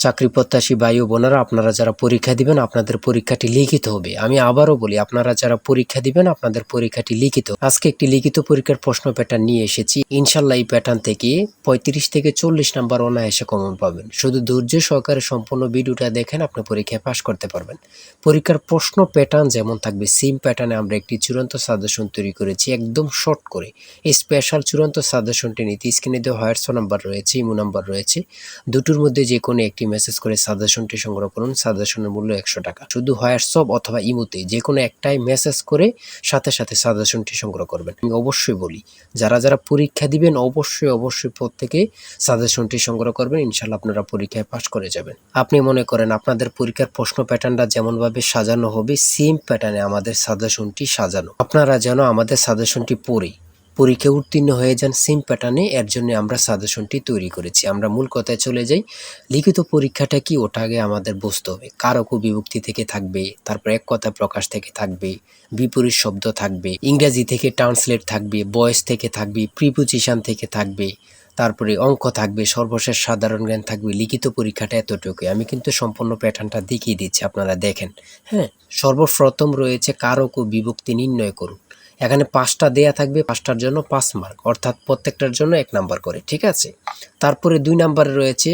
চাকরি প্রত্যাশী ভাই ও বোনেরা, আপনারা যারা পরীক্ষা দিবেন আপনাদের পরীক্ষাটি লিখিত হবে। আমি আবারও বলি, আপনারা যারা পরীক্ষা দিবেন আপনাদের পরীক্ষাটি লিখিত। আজকে একটি লিখিত পরীক্ষার প্রশ্ন প্যাটার্ন নিয়ে এসেছি। ইনশাল্লাহ এই প্যাটার্ন থেকে 35 থেকে 40 নাম্বার অনায়াসে কমন পাবেন। শুধু ধৈর্য সহকারে সম্পূর্ণ ভিডিওটা দেখেন, আপনি পরীক্ষায় পাশ করতে পারবেন। পরীক্ষার প্রশ্ন প্যাটার্ন যেমন থাকবে সেম প্যাটার্নে আমরা একটি চূড়ান্ত সাজেশন তৈরি করেছি, একদম শর্ট করে। এই স্পেশাল চূড়ান্ত সাজেশনটি নিতে স্ক্রিনে দেওয়া হোয়াটসঅ্যাপ নাম্বার রয়েছে, ইমো নাম্বার রয়েছে, দুটোর মধ্যে যে কোনো একটি মেসেজ করে সাজেশনটি সংগ্রহ করুন। সাজেশনের মূল্য 100 টাকা। শুধু হোয়াটসঅ্যাপ অথবা ইমোতে যে কোনো একটাই মেসেজ করে সাথে সাথে সাজেশনটি সংগ্রহ করবেন। আমি অবশ্যই বলি, যারা যারা পরীক্ষা দিবেন অবশ্যই প্রত্যেকে সাজেশনটি সংগ্রহ করবেন। ইনশাল্লাহ আপনারা পরীক্ষায় পাশ করে যাবেন। আপনি মনে করেন আপনাদের পরীক্ষার প্রশ্ন প্যাটার্নটা যেমনভাবে সাজানো হবে সেম প্যাটার্নে আমাদের সাজেশনটি সাজানো। আপনারা যেন আমাদের সাজেশনটি পড়ে পরীক্ষা উত্তীর্ণ হয়ে যান সেম প্যাটার্নে, এর জন্য আমরা সাজেশনটি তৈরি করেছি। আমরা মূল কথায় চলে যাই। লিখিত পরীক্ষাটা কি, ওটা আগে আমাদের বুঝতে হবে। কারক ও বিভক্তি থেকে থাকবে, তারপর এক কথা প্রকাশ থেকে থাকবে, বিপরীত শব্দ থাকবে, ইংরেজি থেকে ট্রান্সলেট থাকবে, ভয়েস থেকে থাকবে, প্রিপোজিশন থেকে থাকবে, তারপরে অঙ্ক থাকবে, সর্বশেষ সাধারণ জ্ঞান থাকবে। লিখিত পরীক্ষাটা এতটুকুই। আমি কিন্তু সম্পূর্ণ প্যাটার্নটা দেখিয়ে দিচ্ছি, আপনারা দেখেন। হ্যাঁ, সর্বপ্রথম রয়েছে কারক ও বিভক্তি নির্ণয় করুন। এখানে 5টা দেয়া থাকবে, 5টার জন্য 5 মার্ক, অর্থাৎ প্রত্যেকটার জন্য 1 নাম্বার করে, ঠিক আছে। তারপরে 2 নাম্বারে রয়েছে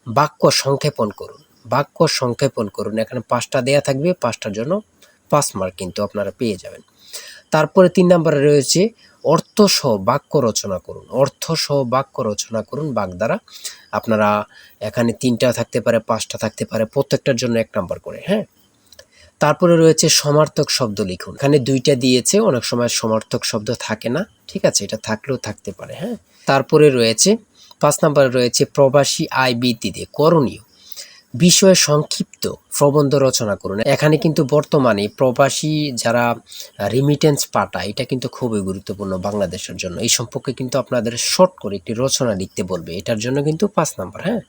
বাক্য সংক্ষেপণ করুন। বাক্য সংক্ষেপণ করুন, এখানে 5টা দেয়া থাকবে, 5টার জন্য 5 মার্ক কিন্তু আপনারা পেয়ে যাবেন। তারপরে 3 নাম্বারে রয়েছে অর্থসহ বাক্য রচনা করুন। অর্থসহ বাক্য রচনা করুন বাক দ্বারা। আপনারা এখানে 3টা থাকতে পারে, 5টা থাকতে পারে, প্রত্যেকটার জন্য 1 নাম্বার করে। হ্যাঁ, তারপরে রয়েছে সমার্থক শব্দ লিখুন। এখানে 2টা দিয়েছে, অনেক সময় সমার্থক শব্দ থাকে না, ঠিক আছে, এটা থাকলেও থাকতে পারে। হ্যাঁ, তারপরে রয়েছে 5 নম্বরে রয়েছে প্রবাসী আয় বৃদ্ধিতে করণীয় বিষয়ে সংক্ষিপ্ত প্রবন্ধ রচনা করুন। এখানে কিন্তু বর্তমানে প্রবাসী যারা রিমিটেন্স পাঠায়, এটা কিন্তু খুবই গুরুত্বপূর্ণ বাংলাদেশের জন্য। এই সম্পর্কে কিন্তু আপনাদের শর্ট করে একটি রচনা লিখতে বলবে, এটার জন্য কিন্তু 5 নাম্বার। হ্যাঁ,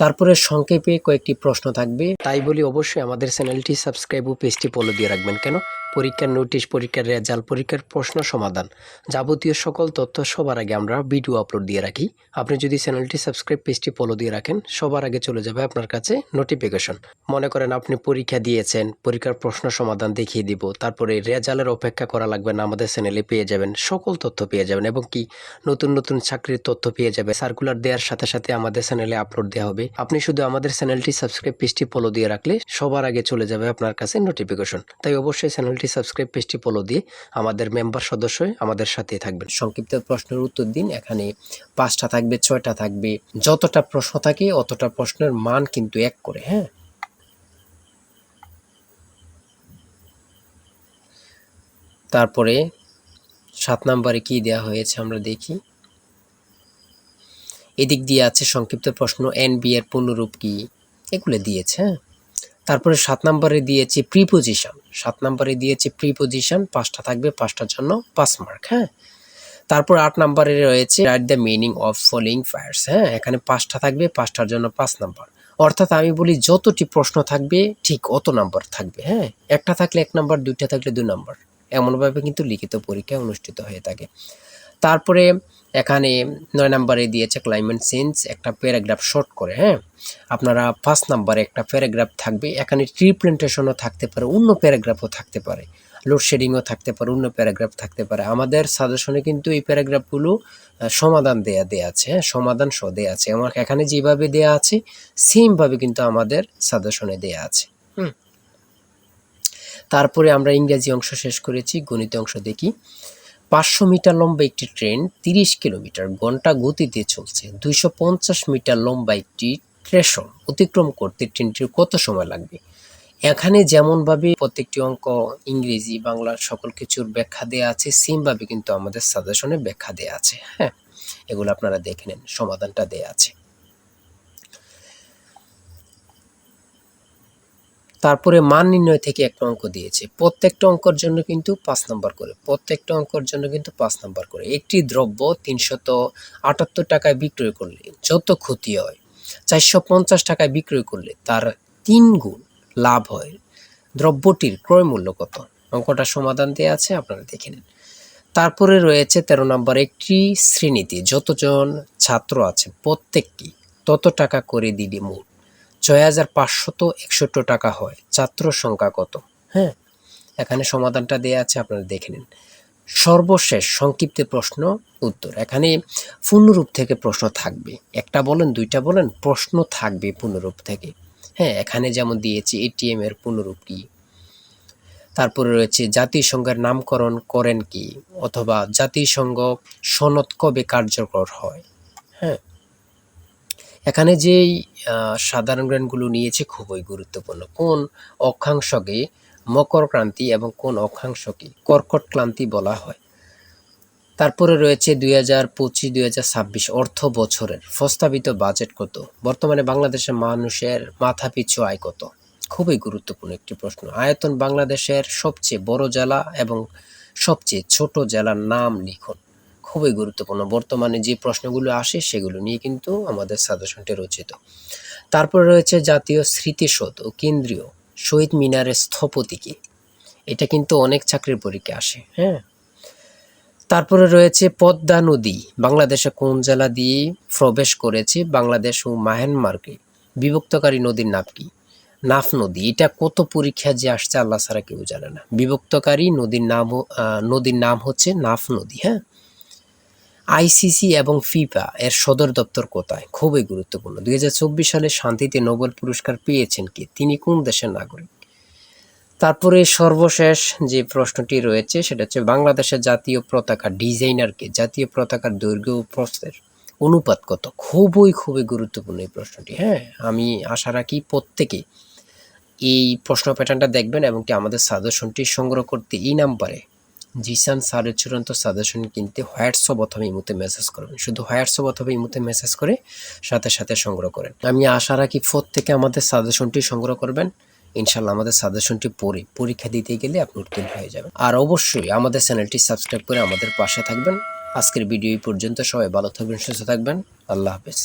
তারপরে সংক্ষেপে কয়েকটি প্রশ্ন থাকবে। তাই বলি অবশ্যই আমাদের চ্যানেলটি সাবস্ক্রাইব ও পেজটি ফলো দিয়ে রাখবেন। কেন? পরীক্ষার নোটিশ, পরীক্ষার রেজাল্ট, পরীক্ষার প্রশ্ন সমাধান, যাবতীয় সকল তথ্য সবার আগে আমরা ভিডিও আপলোড দিয়ে রাখি। আপনি যদি চ্যানেলটি সাবস্ক্রাইব, পেজটি ফলো দিয়ে রাখেন, সবার আগে চলে যাবে আপনার কাছে নোটিফিকেশন। মনে করেন আপনি পরীক্ষা দিয়েছেন, পরীক্ষার প্রশ্ন সমাধান দেখিয়ে দিব, তারপরে রেজাল্টের অপেক্ষা করা লাগবে না, আমাদের চ্যানেলে পেয়ে যাবেন, সকল তথ্য পেয়ে যাবেন, এবং কি নতুন নতুন চাকরির তথ্য পেয়ে যাবে। সার্কুলার দেওয়ার সাথে সাথে আমাদের চ্যানেলে আপলোড দেওয়া হবে। আপনি শুধু আমাদের চ্যানেলটি সাবস্ক্রাইব, পেজটি ফলো দিয়ে রাখলে সবার আগে চলে যাবে আপনার কাছে নোটিফিকেশন। তাই অবশ্যই চ্যানেলটি সাবস্ক্রাইব, পেজটি ফলো দিয়ে আমাদের মেম্বার সদস্য আমাদের সাথে থাকবেন। সংক্ষিপ্ত প্রশ্নের উত্তর দিন। এখানে 5টা থাকবে, 6টা থাকবে, যতটা প্রশ্ন থাকে অতটা প্রশ্নের মান কিন্তু 1 করে। হ্যাঁ, তারপরে 7 নম্বরে কি দেওয়া হয়েছে আমরা দেখি। এদিক দিয়ে আছে সংক্ষিপ্ত প্রশ্ন, এনবি এর পূর্ণরূপ কি, এগুলো দিয়েছে। হ্যাঁ, তারপরে 7 নম্বরে দিয়েছে প্রিপোজিশন। 7 নম্বরে দিয়েছে প্রিপোজিশন, 5টা থাকবে, 5টার জন্য 5 মার্ক। হ্যাঁ, তারপর 8 নম্বরে রয়েছে write the meaning of following fires. হ্যাঁ, এখানে 5টা থাকবে, 5টার জন্য 5 নাম্বার। অর্থাৎ আমি বলি যতটি প্রশ্ন থাকবে ঠিক অত নাম্বার থাকবে। হ্যাঁ, একটা থাকলে 1 নাম্বার, 2টা থাকলে 2 নাম্বার, এমনভাবে কিন্তু লিখিত পরীক্ষা অনুষ্ঠিত হয়ে থাকে। তারপরে এখানে 9 নম্বরে দিয়েছে ক্লাইমেট চেঞ্জ, একটা প্যারাগ্রাফ শর্ট করে। হ্যাঁ, আপনারা 5 নম্বরে একটা প্যারাগ্রাফ থাকবে, এখানে ট্রি প্ল্যান্টেশনও থাকতে পারে, অন্য প্যারাগ্রাফও থাকতে পারে, লোডশেডিংও থাকতে পারে, অন্য প্যারাগ্রাফ থাকতে পারে। আমাদের সাজেশনে কিন্তু এই প্যারাগ্রাফগুলো সমাধান দেয়া আছে। হ্যাঁ, সমাধান সহ দেয়া আছে। আমার এখানে যেভাবে দেয়া আছে সেমভাবে কিন্তু আমাদের সাজেশনে দেয়া আছে। তারপরে আমরা ইংরেজি অংশ শেষ করেছি, গণিত অংশ দেখি। 500 মিটার লম্বা একটি ট্রেন 30 কিলোমিটার ঘন্টা গতিতে চলছে। 250 মিটার লম্বা একটি স্টেশন অতিক্রম করতে ট্রেনটির কত সময় লাগবে? এখানে যেমনভাবে প্রত্যেকটি অঙ্ক ইংরেজি, বাংলা সকল কিছুর ব্যাখ্যা দেয়া আছে, সেমভাবে কিন্তু আমাদের সাজেশনে ব্যাখ্যা দেয়া আছে। হ্যাঁ, এগুলো আপনারা দেখে নেন, সমাধানটা দেয়া আছে। তারপরে মান নির্ণয় থেকে একটা অঙ্ক দিয়েছে। প্রত্যেকটা অঙ্কের জন্য কিন্তু 5 নাম্বার করে। প্রত্যেকটা অঙ্কের জন্য কিন্তু 5 নাম্বার করে। একটি দ্রব্য 378 টাকায় বিক্রয় করলে যত ক্ষতি হয়, 450 টাকায় বিক্রয় করলে তার 3 গুণ লাভ হয়। দ্রব্যটির ক্রয় মূল্য কত? অঙ্কটা সমাধান দেয়া আছে, আপনারা দেখে নিন। তারপরে রয়েছে 13 নম্বর, একটি শ্রেণীতে যতজন ছাত্র আছে প্রত্যেকটি তত টাকা করে দিলে মোট ৬,৫৬১ টাকা হয়। ছাত্র সংখ্যা কত? হ্যাঁ, এখানে সমাধানটা দেয়া আছে, আপনারা দেখে নিন। সর্বশেষ সংক্ষিপ্ত প্রশ্ন উত্তর। এখানে পূর্ণরূপ থেকে প্রশ্ন থাকবে, একটা বলেন দুইটা বলেন, প্রশ্ন থাকবে পূর্ণরূপ থেকে। হ্যাঁ, এখানে যেমন দিয়েছি এটিএম এর পূর্ণরূপ কি, তারপরে রয়েছে জাতিসংঘের নামকরণ করেন কি, অথবা জাতিসংঘ সনদ কবে কার্যকর হয়। হ্যাঁ, এখানে যেই সাধারণ জ্ঞানগুলো নিয়েছে খুবই গুরুত্বপূর্ণ। কোন অক্ষাংশকে মকর ক্রান্তি এবং কোন অক্ষাংশকে কর্কট ক্রান্তি বলা হয়। তারপরে রয়েছে 2025-2026 অর্থ বছরের প্রস্তাবিত বাজেট কত। বর্তমানে বাংলাদেশের মানুষের মাথাপিছু আয় কত। খুবই গুরুত্বপূর্ণ একটি প্রশ্ন। আয়তন বাংলাদেশের সবচেয়ে বড় জেলা এবং সবচেয়ে ছোট জেলার নাম লিখুন। খুবই গুরুত্বপূর্ণ। বর্তমানে যে প্রশ্নগুলো আসে সেগুলো নিয়ে কিন্তু আমাদের সাজেশনটি রচিত। তারপরে রয়েছে জাতীয় স্মৃতিসৌধ ও কেন্দ্রীয় শহীদ মিনারের স্থপতি কে। এটা কিন্তু অনেক চাকরির পরীক্ষায় আসে। হ্যাঁ, তারপরে রয়েছে পদ্মা নদী বাংলাদেশে কোন জেলা দিয়ে প্রবেশ করেছে। বাংলাদেশ ও মায়ানমারকে বিভক্তকারী নদীর নাম কি? নাফ নদী। এটা কত পরীক্ষা যে আসছে আল্লাহ ছাড়া কেউ জানে না। বিভক্তকারী নদীর নাম হচ্ছে নাফ নদী। হ্যাঁ, আইসিসি এবং ফিফা এর সদর দপ্তর কোথায়? খুবই গুরুত্বপূর্ণ। 2024 সালে শান্তিতে নোবেল পুরস্কার পেয়েছেন কে? তিনি কোন দেশের নাগরিক? তারপরে সর্বশেষ যে প্রশ্নটি রয়েছে সেটা হচ্ছে বাংলাদেশের জাতীয় পতাকা ডিজাইনারকে। জাতীয় পতাকার দৈর্ঘ্য ও প্রস্থের অনুপাত কত? খুবই গুরুত্বপূর্ণ এই প্রশ্নটি। হ্যাঁ, আমি আশা রাখি প্রত্যেকে এই প্রশ্ন প্যাটার্নটা দেখবেন এবং কি আমাদের সাজেশনটি সংগ্রহ করতে এই নাম্বারে জিসান স্যারের চূড়ান্ত সাজেশন কিনতে হোয়াটসঅ্যাপ অথবা ইমোতে মেসেজ করবেন। শুধু হোয়াটসঅ্যাপ অথবা ইমোতে মেসেজ করে সাথে সংগ্রহ করেন। আমি আশা রাখি প্রত্যেকে আমাদের সাজেশনটি সংগ্রহ করবেন। ইনশাল্লাহ আমাদের সাজেশনটি পড়ে পরীক্ষা দিতে গেলে আপনি উত্তীর্ণ হয়ে যাবেন। আর অবশ্যই আমাদের চ্যানেলটি সাবস্ক্রাইব করে আমাদের পাশে থাকবেন। আজকের ভিডিও এই পর্যন্ত। সবাই ভালো থাকবেন, সুস্থ থাকবেন। আল্লাহ হাফেজ।